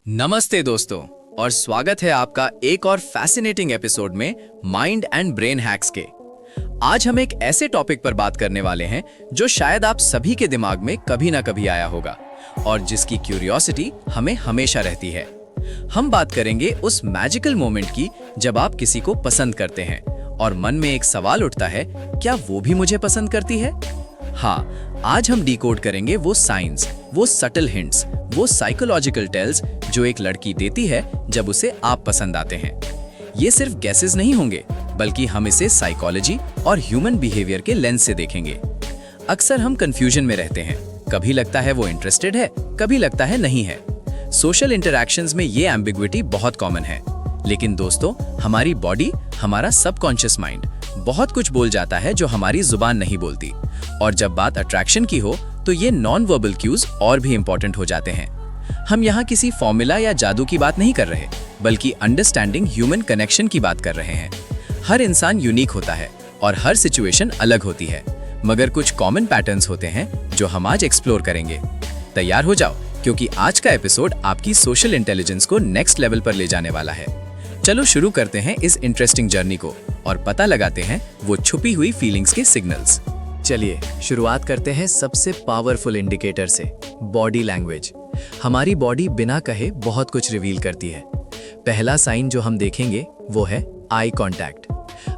नमस्ते दोस्तों और स्वागत है आपका एक और फैसिनेटिंग एपिसोड में माइंड एंड ब्रेन हैक्स के। आज हम एक ऐसे टॉपिक पर बात करने वाले हैं जो शायद आप सभी के दिमाग में कभी ना कभी आया होगा और जिसकी क्यूरियोसिटी हमें हमेशा रहती है। हम बात करेंगे उस मैजिकल मोमेंट की जब आप किसी को पसंद करते हैं और मन में एक सवाल उठता है, क्या वो भी मुझे पसंद करती है? हाँ, आज हम डिकोड करेंगे वो साइंस, वो सटल हिंट्स, वो साइकोलॉजिकल टेल्स जो एक लड़की देती है जब उसे आप पसंद आते हैं। ये सिर्फ गैसेस नहीं होंगे, बल्कि हम इसे साइकोलॉजी और ह्यूमन बिहेवियर के लेंस से देखेंगे। अक्सर हम कंफ्यूजन में रहते हैं, कभी लगता है वो इंटरेस्टेड है, कभी लगता है नहीं है। सोशल इंटरैक्शंस में ये एम्बिग्विटी बहुत कॉमन है। लेकिन दोस्तों, हमारी बॉडी, हमारा सबकॉन्शियस माइंड बहुत कुछ बोल जाता है जो हमारी जुबान नहीं बोलती। और जब बात अट्रैक्शन की हो तो ये नॉन वर्बल क्यूज और भी इंपॉर्टेंट हो जाते हैं। हम यहाँ किसी फॉर्मूला या जादू की बात नहीं कर रहे, बल्कि अंडरस्टैंडिंग ह्यूमन कनेक्शन की बात कर रहे हैं। हर इंसान यूनिक होता है और हर सिचुएशन अलग होती है, मगर कुछ कॉमन पैटर्न्स होते हैं जो हम आज एक्सप्लोर करेंगे। तैयार हो जाओ, क्योंकि आज का एपिसोड आपकी सोशल इंटेलिजेंस को नेक्स्ट लेवल पर ले जाने वाला है। चलो शुरू करते हैं इस इंटरेस्टिंग जर्नी को और पता लगाते हैं वो छुपी हुई फीलिंग्स के सिग्नल्स। चलिए शुरुआत करते हैं सबसे पावरफुल इंडिकेटर से, बॉडी लैंग्वेज। हमारी बॉडी बिना कहे बहुत कुछ रिवील करती है। पहला साइन जो हम देखेंगे वो है आई कांटेक्ट।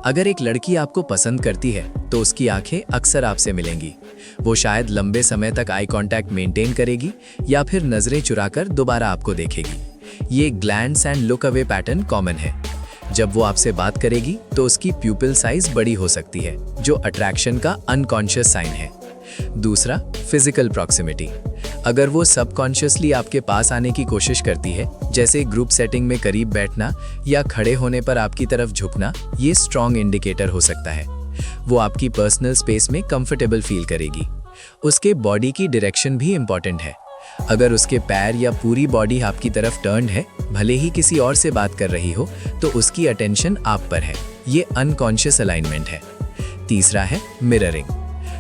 अगर एक लड़की आपको पसंद करती है तो उसकी आंखें अक्सर आपसे मिलेंगी। वो शायद लंबे समय तक आई कांटेक्ट मेंटेन करेगी या फिर नजरें चुराकर दोबारा आपको देखेगी। ये glance and look away pattern common है। जब वो आपसे बात करेगी तो उसकी प्यूपिल साइज बड़ी हो सकती है, जो अट्रैक्शन का अनकॉन्शियस साइन है। दूसरा, फिजिकल प्रॉक्सिमिटी। अगर वो सबकॉन्शियसली आपके पास आने की कोशिश करती है, जैसे ग्रुप सेटिंग में करीब बैठना या खड़े होने पर आपकी तरफ झुकना, ये स्ट्रॉन्ग इंडिकेटर हो सकता है। वो आपकी पर्सनल स्पेस में कंफर्टेबल फील करेगी। उसके बॉडी की डायरेक्शन भी इंपॉर्टेंट है। अगर उसके पैर या पूरी बॉडी आपकी तरफ टर्न्ड है, भले ही किसी और से बात कर रही हो, तो उसकी अटेंशन आप पर है। ये अनकॉन्शियस अलाइनमेंट है। तीसरा है मिररिंग।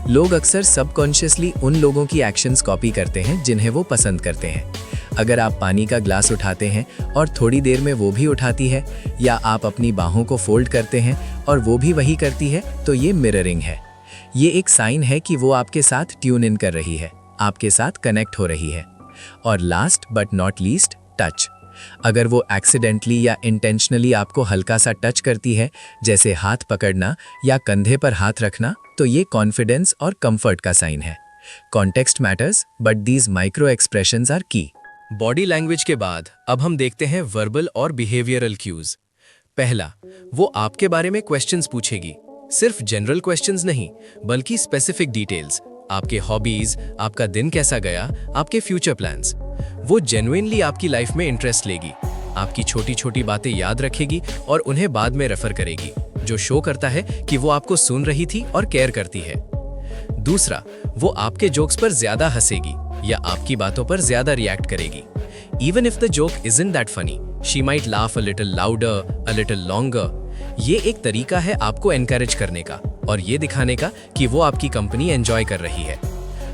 लोग अक्सर सबकॉन्शियसली उन लोगों की एक्शंस कॉपी करते हैं जिन्हें वो पसंद करते हैं। अगर आप पानी का ग्लास उठाते हैं और थोड़ी देर में वो भी उठाती है, या आप अपनी बाहों को फोल्ड करते हैं और वो भी वही करती है, तो ये मिररिंग है। ये एक साइन है कि वो आपके साथ ट्यून इन कर रही है, आपके साथ कनेक्ट हो रही है। और last but not least, touch. अगर वो एक्सीडेंटली या इंटेंशनली आपको हल्का सा टच करती है, जैसे हाथ पकड़ना या कंधे पर हाथ रखना, तो ये कॉन्फिडेंस और कंफर्ट का साइन है। Context matters, but these micro expressions are key. Body language के बाद अब हम देखते हैं वर्बल और बिहेवियरल क्यूज। पहला, वो आपके बारे में क्वेश्चंस पूछेगी। सिर्फ जनरल क्वेश्चंस नहीं, बल्कि स्पेसिफिक डिटेल्स। आपके हॉबीज, आपका दिन कैसा गया, आपके फ्यूचर प्लान्स। वो जेन्युइनली आपकी लाइफ में इंटरेस्ट लेगी, आपकी छोटी छोटी बातें याद रखेगी और उन्हें बाद में रेफर करेगी, जो शो करता है कि वो आपको सुन रही थी और केयर करती है। दूसरा, वो आपके जोक्स पर ज्यादा हंसेगी या आपकी बातों पर ज्यादा रिएक्ट करेगी। Even if the joke isn't that funny, she might laugh a little louder, a little longer. ये एक तरीका है आपको एनकरेज करने का और ये दिखाने का कि वो आपकी कंपनी एंजॉय कर रही है।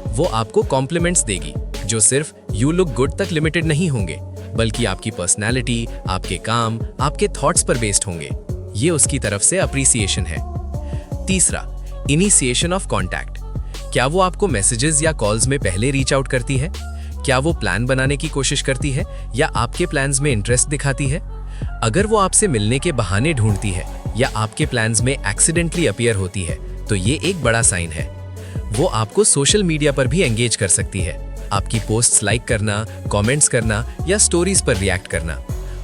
वो आपको कॉम्प्लीमेंट्स देगी, जो सिर्फ यू लुक गुड तक लिमिटेड नहीं होंगे, बल्कि आपकी पर्सनैलिटी, आपके काम, आपके थॉट्स पर बेस्ड होंगे। ये उसकी तरफ से अप्रिसिएशन है। तीसरा, इनिशिएशन ऑफ कॉन्टैक्ट। क्या वो आपको मैसेजेस या कॉल्स में पहले रीच आउट करती है? क्या वो प्लान बनाने की कोशिश करती है या आपके प्लान्स में इंटरेस्ट दिखाती है? अगर वो आपसे मिलने के बहाने ढूंढती है या आपके प्लान्स में एक्सीडेंटली अपीयर होती है, तो ये एक बड़ा साइन है। वो आपको सोशल मीडिया पर भी एंगेज कर सकती है, आपकी पोस्ट्स लाइक करना, कमेंट्स करना या स्टोरीज पर रिएक्ट करना।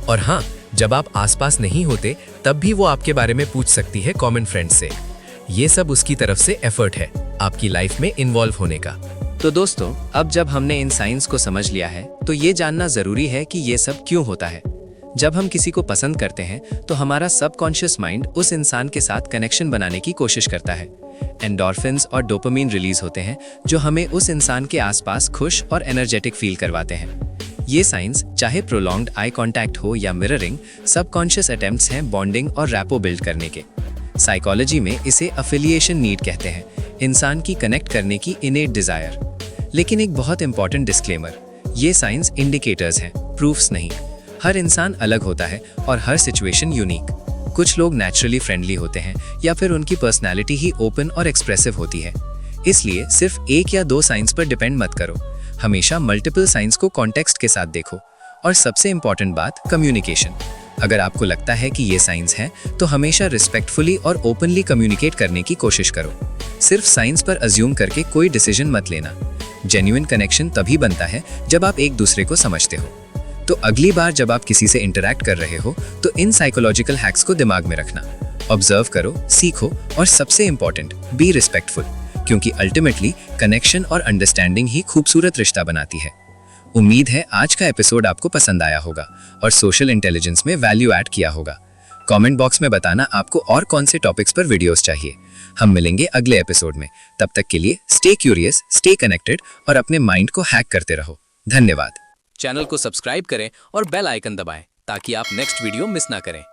और हाँ, जब आप आसपास नहीं होते तब भी वो आपके बारे में पूछ सकती है कॉमन फ्रेंड्स से। ये सब उसकी तरफ से एफर्ट है आपकी लाइफ में इन्वॉल्व होने का। तो दोस्तों, अब जब हमने इन साइंस को समझ लिया है, तो ये जानना जरूरी है कि ये सब क्यों होता है। जब हम किसी को पसंद करते हैं तो हमारा सबकॉन्शियस माइंड उस इंसान के साथ कनेक्शन बनाने की कोशिश करता है। एंडोर्फिन्स और डोपामिन रिलीज होते हैं, जो हमें उस इंसान के आसपास खुश और एनर्जेटिक फील करवाते हैं। ये साइंस, चाहे प्रोलॉन्ग्ड आई कांटेक्ट हो या मिररिंग, सबकॉन्शियस अटेम्प्ट्स हैं बॉन्डिंग और रैपो बिल्ड करने के। साइकोलॉजी में इसे अफिलिएशन नीड कहते हैं, इंसान की कनेक्ट करने की इनेट डिजायर। लेकिन एक बहुत इंपॉर्टेंट डिस्क्लेमर, ये साइंस इंडिकेटर्स हैं, प्रूफ्स नहीं। हर इंसान अलग होता है और हर सिचुएशन यूनिक। कुछ लोग नेचुरली फ्रेंडली होते हैं या फिर उनकी पर्सनैलिटी ही ओपन और एक्सप्रेसिव होती है। इसलिए सिर्फ एक या दो साइंस पर डिपेंड मत करो, हमेशा मल्टीपल साइंस को कॉन्टेक्स्ट के साथ देखो। और सबसे इंपॉर्टेंट बात, कम्युनिकेशन। अगर आपको लगता है कि ये साइंस है तो हमेशा रिस्पेक्टफुली और ओपनली कम्युनिकेट करने की कोशिश करो। सिर्फ साइंस पर अज्यूम करके कोई डिसीजन मत लेना। जेन्युइन कनेक्शन तभी बनता है जब आप एक दूसरे को समझते हो। तो अगली बार जब आप किसी से इंटरैक्ट कर रहे हो तो इन साइकोलॉजिकल हैक्स को दिमाग में रखना। ऑब्जर्व करो, सीखो और सबसे इंपॉर्टेंट, बी रिस्पेक्टफुल, क्योंकि अल्टीमेटली कनेक्शन और अंडरस्टैंडिंग ही खूबसूरत रिश्ता बनाती है। उम्मीद है आज का एपिसोड आपको पसंद आया होगा और सोशल इंटेलिजेंस में वैल्यू ऐड किया होगा। कमेंट बॉक्स में बताना आपको और कौन से टॉपिक्स पर वीडियोस चाहिए। हम मिलेंगे अगले एपिसोड में। तब तक के लिए स्टे क्यूरियस, स्टे कनेक्टेड और अपने माइंड को हैक करते रहो। धन्यवाद। चैनल को सब्सक्राइब करें और बेल आइकन दबाएं ताकि आप नेक्स्ट वीडियो मिस ना करें।